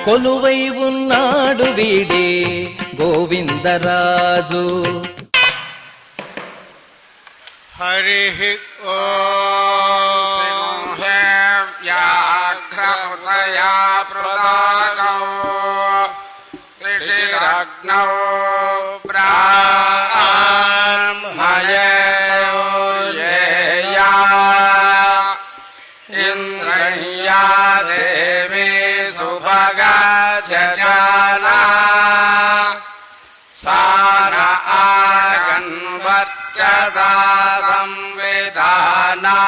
కొలువై ఉన్నాడు వీడే గోవిందరాజు. హరి ఓం వ్యాఘ్రముతయా ప్రదాగౌ ఋషిరగ్నౌ బ్రాహ్మయేయా ఇంద్రయ్యా దేవి సుభగా జజానా సార ఆగన్వర్చసా సంవిధానా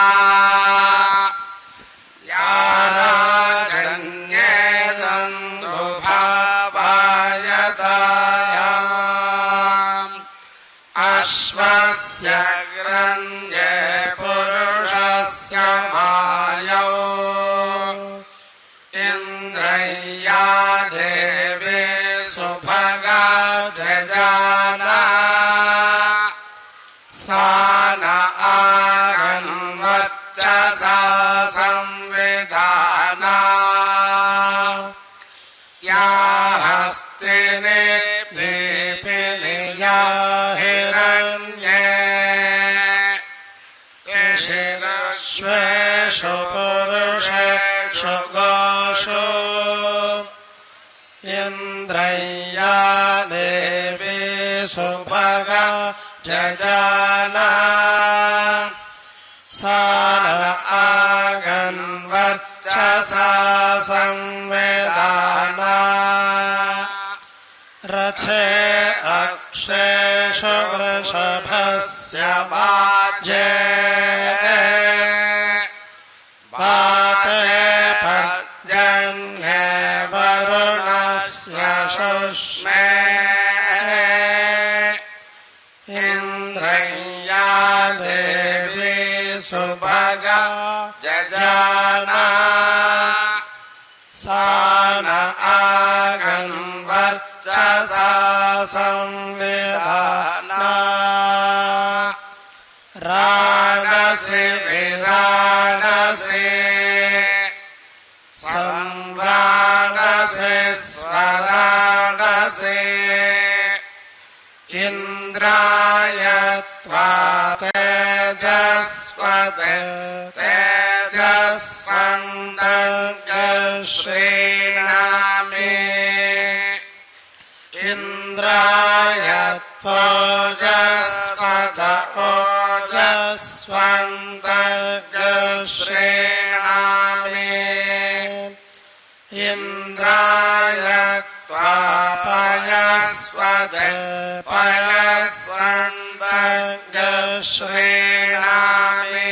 అశ్వస్య గ్రంథే పురుషస్య మాయౌ ఇంద్రయ్యా దేవి సుభగా జజానా సాన ఆగన్వర్చసా సంవిధానా యా హస్తిని దీపినియా హిరణ్యే శిరశ్వేషు పురుషేషు గోషు ఇంద్రయ్యా దేవి సుభగా జజానా సాన ఆగన్వర్చసా సంవేదానా రచే అక్షేషు వృషభస్య వాజే పాతే పర్జన్యే వరుణస్య శుష్మే ఇంద్రయ్యా దేవి సుభగా జజానా సాన ఆగన్వర్చసా సంవిధానా రాణసి విరాణసి సంరాణసి స్వరాణసి ఇంద్రాయ త్వా తేజస్వతే తేజస్వందశ్రీనామే ఇంద్రాయ త్వోజస్వత ఓజస్వందశ్రీనామే ఇంద్రాయ త్వాపయస్వతే పయస్వందశ్రీనామే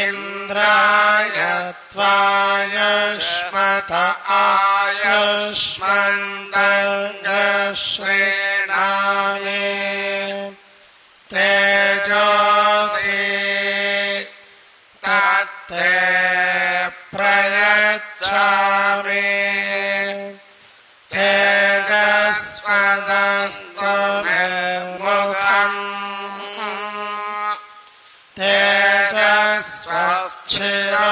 ఇంద్రాయ త్వాయుష్మత ఆయుష్మందశ్రీనామే తేజోసి తత్తే ప్రయచ్ఛామి తేజస్వదస్తు మే ముఖం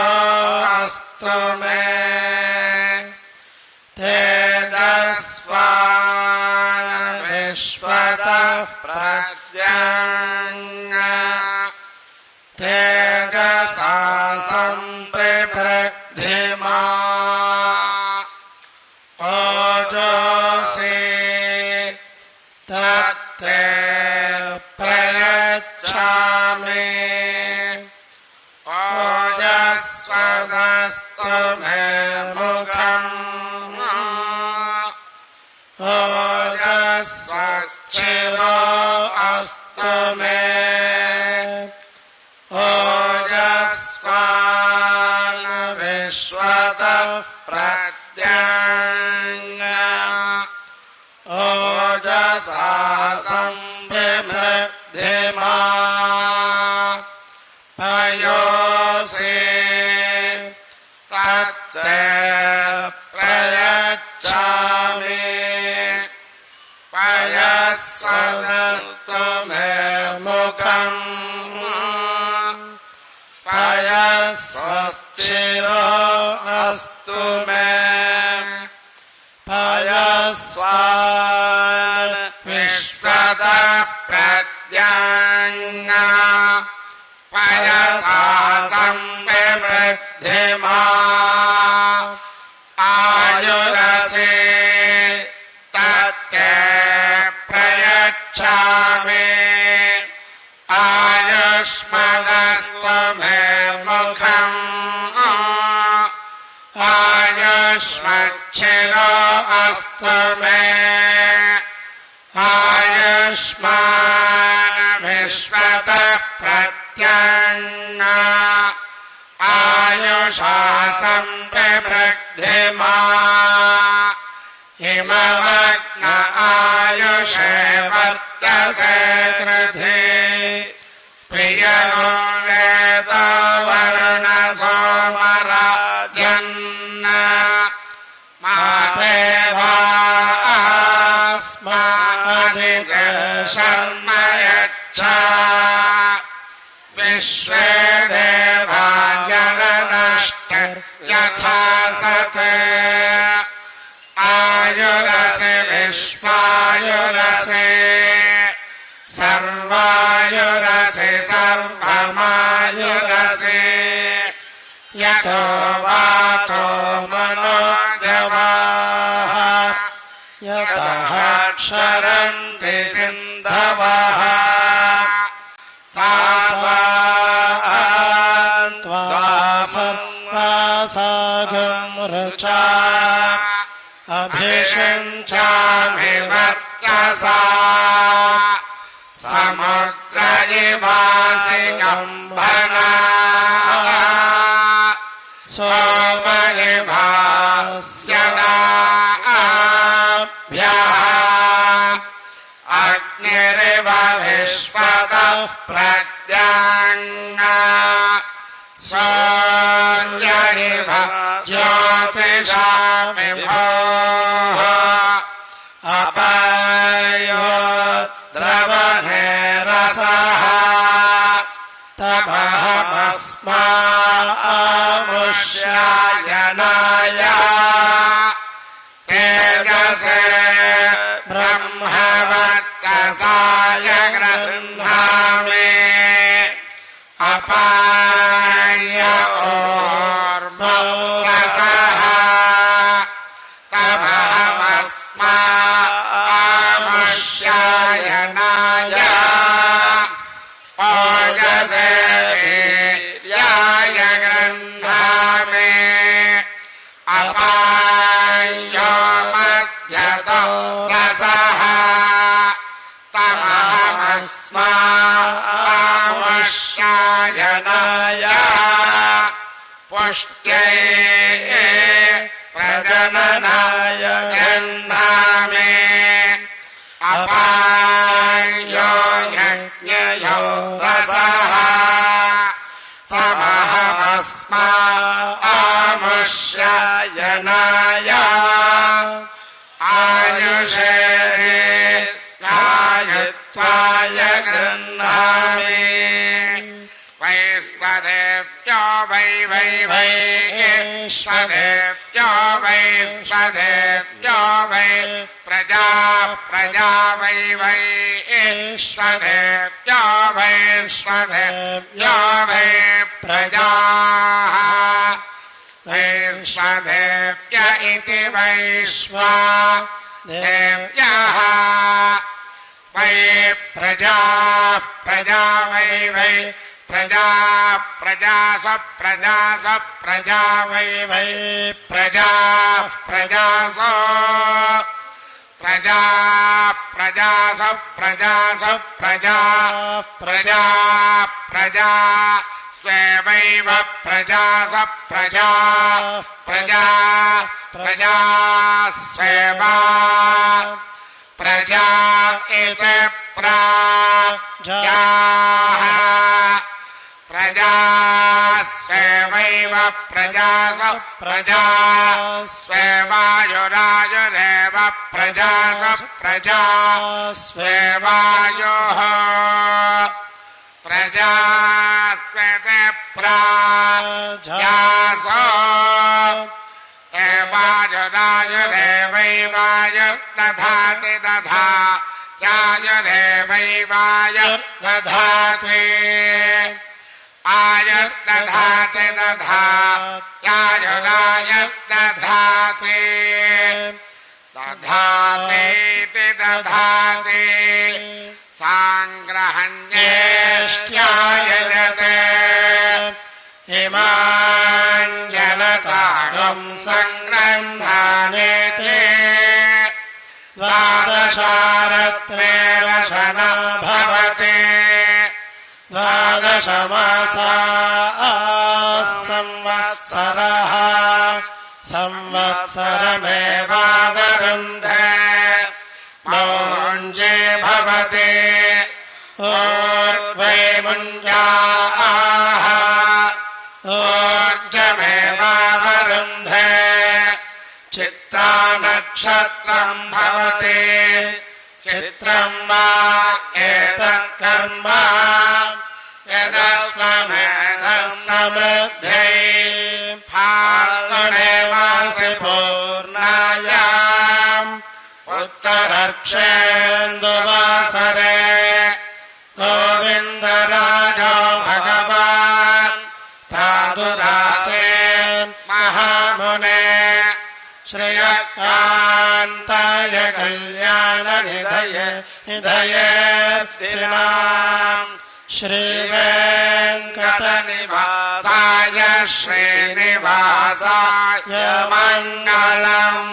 తేజస్వచ్చిరోస్తు మే తేజస్వాన్ విశ్వతః ప్రత్యङ् తేజసా సంప్రవృద్ధిమా ఓజోసి తత్తే ప్రయచ్ఛామి ఓజస్వదస్తు మే ముఖం ఓజస్వచ్చిరో అస్తు మే ఓజస్వాన్ విశ్వతః ప్రత్యङ् ఓజసా సంప్రవృద్ధిమా పయోసి తత్తే ప్రయచ్ఛామి పయస్వదస్తు మే ముఖం పయస్వచ్చిరో అస్తు మే पयसा संविवृद्धिमा आयुरसे तत्ते प्रयच्छामि आयुष्मदस्तु मे मुखम् आयुष्मच्छिरो अस्तु मे आयुष्मान विश्वतः प्रत्यन्न आयुषा संविवृद्धिमा हिमवग्न आयुषे वर्तसे कृधि प्रियो वेद वर्ण सोमराजन्न मादेवास्मादिशर्म यच्छ विश्वे देवा जननष्टिर्यथा सते आयुरसे विश्वायुरसे सर्वायुरसे सर्वमायुरसे यतो वातो मनोजवाः यतः क्षरन्ति सिन्धवः तासां सर्वासागं ऋचा अभिषिञ्चामि वर्चसा समुद्र इवासि गम्भना सोम इवास्यदाभ्यः अग्निरिव विश्वतः प्रद्यान्न सूर्य इव ज्योतिषामिभोः अपायो द्रवणे रसः तमहमस्मामुष्यायनाय तेजसे ब्रह्मवर्चसाय गृह्णामि अपाय ऊर्ध्वं रसः तमहमस्मामुष्यायनाय ओजसे वीर्याय गृह्णामि अपायो मध्यतो रसः तमहमस्मामुष्यायनाय पुष्ट्यै प्रजननाय गृह्णामि अपायो यज्ञयो रसः तमहमस्मामुष्यायनाय आयुषे आयुत्वाय गृह्णामि वैश्वदेव्यो वैश्वदेव्यो वैश्वदेव्यो वै प्रजा वैश्वदेव्यो वैश्वदेव्यो वै प्रजा वैश्वदेव्य इति वैश्वदेव्यः वै प्रजा वै प्रजा वै प्रजासो प्रजा स्वेवैव प्रजा स्वेवा प्रजा इति प्राजाः प्रजा स्वेवैव प्रजा स्वेवायुरायुरेव प्रजा स्वेवायुः प्रजा स्वेते प्राजासो एवायुरायुरेवैवायुर्दधाति दधा चायुरेवैवायुर्दधाति दधाति दधात्यायुधाय दधाति दधातीति दधाति सांग्रहण्येष्ट्यायजते हिमाञ्जनतागं सङ्ग्रह्णानेते द्वादशारत्नेन शना भवति द्वादशमासाः संवत्सरः संवत्सरमेवावरुन्धे मौञ्जे भवति ऊर्ध्वे मुञ्जाः ऊर्जमेवावरुन्धे चित्रा नक्षत्रं भवति चित्रं वा एतत् कर्म यदस्वमेधः समृद्धे फाल्गुणे मासि पूर्णायाम् उत्तरर्क्षेन्दुवासरे गोविन्दराजो भगवान् प्रादुरासेन् महामुने श्रियकान्ताय कल्याणनिधयेऽर्थिनाम् श्रीवेङ्कटनिवासाय श्रीनिवासाय मङ्गलम्।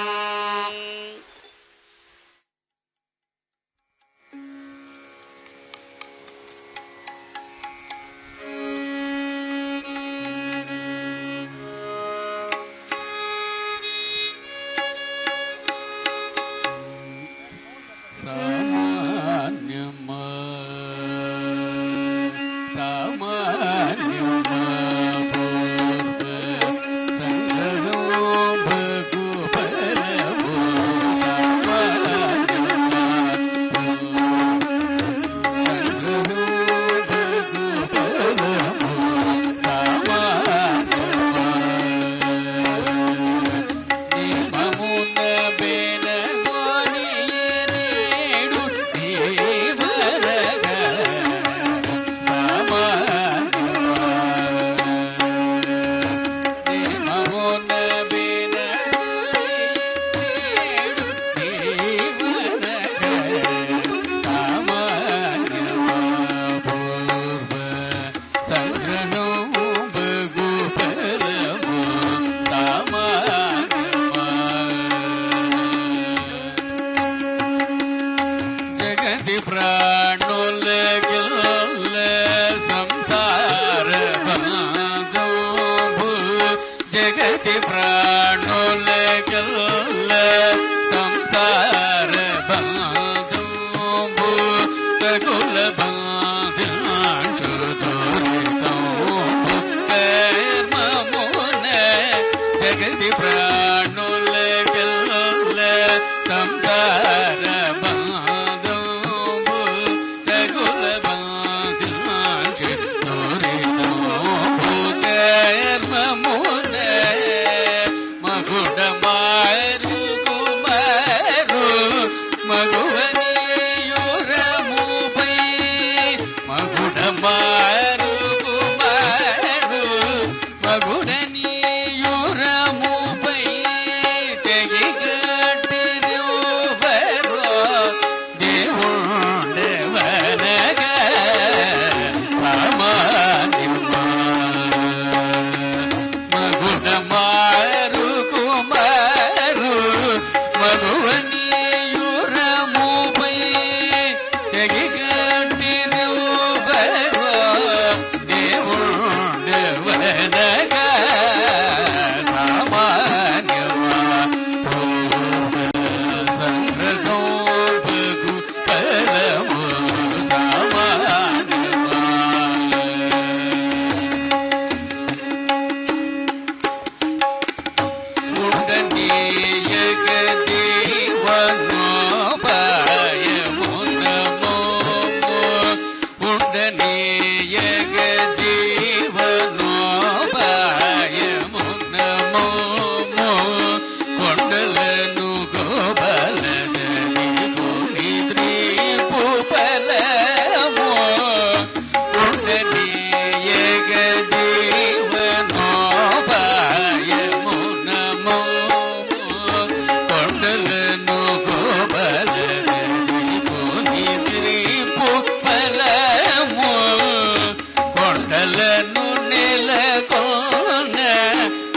కొండలను నెలకొన్న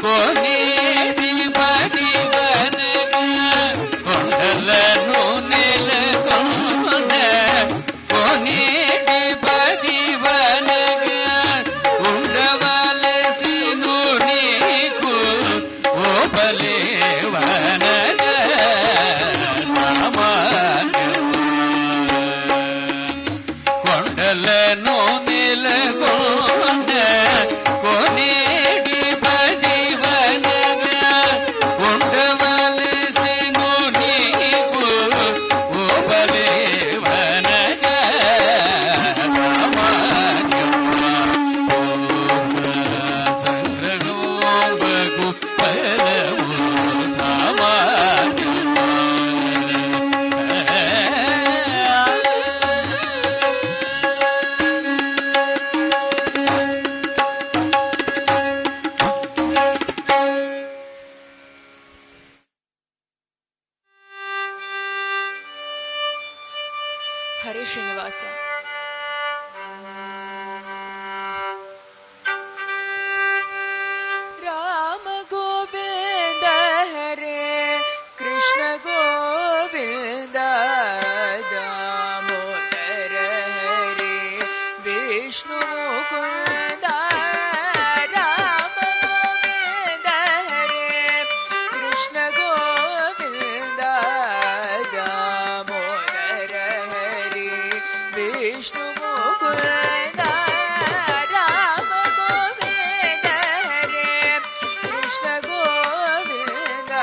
కోనేటి పదివనగా కొండలను నెలకొన్న కోనేటి పదివనగా ఉండవలసిను నీకు ఓపలేవనగా కొండలను నెలకొన్న కోనేటి పదివనగా ఉండవలసిను నీకు ఓపలేవనగా సంగ్రహోబకు పరము హరే శ్రీనివాస. రామ గోవింద హరే కృష్ణ గోవింద దామోదర హరే విష్ణు ముకుంద. రామ గోవింద హరే కృష్ణ గోవింద దామోదర హరే విష్ణు ముకుంద. రామ గోవింద హరే కృష్ణ గోవింద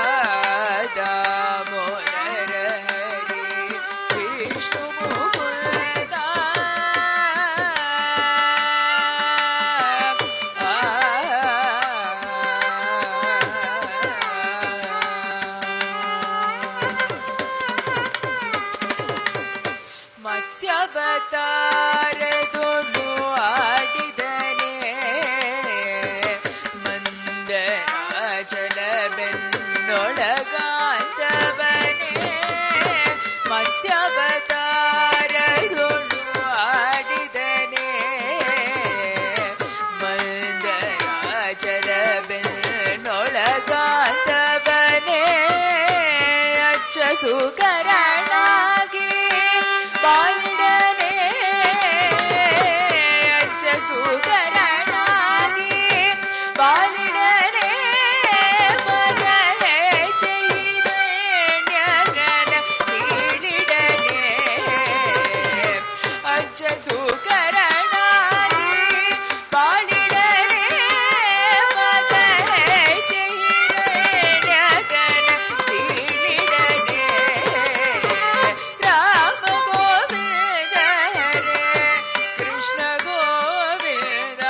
దామోదర హరే విష్ణు ముకుంద. ಮತ್ಸ್ಯವತಾರದೊಳು ಆಡಿದನೆ ಮಂದರಾಚಲ ಬೆನ್ನೊಳಗಾಂತವನೇ. ಮತ್ಸ್ಯವತಾರದೊಳು ಆಡಿದನೆ ಮಂದರಾಚಲ ಬೆನ್ನೊಳಗಾಂತವನೇ. ಅಚ್ಚ ಸುಕರಣಾಗಿ ಬಾಲಿಡನೆ ಅಚ್ಚ ಸುಕರಣಾಗಿ ಬಾಲಿಡನೆ ಮಗನೇ ಚೈತನ್ಯಗಣ ಸೀಳಿಡನೆ ಅಚ್ಚ ಸುಕರಣಾಗಿ ಬಾಲಿಡನೆ ಮಗನೇ ಚೈತನ್ಯಗಣ ಸೀಳಿಡನೆ. ರಾಮ ಗೋವಿಂದ ಹರೆ ಕೃಷ್ಣ ಗೋವಿಂದ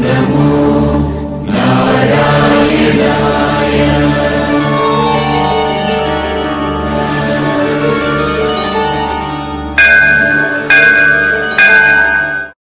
నమో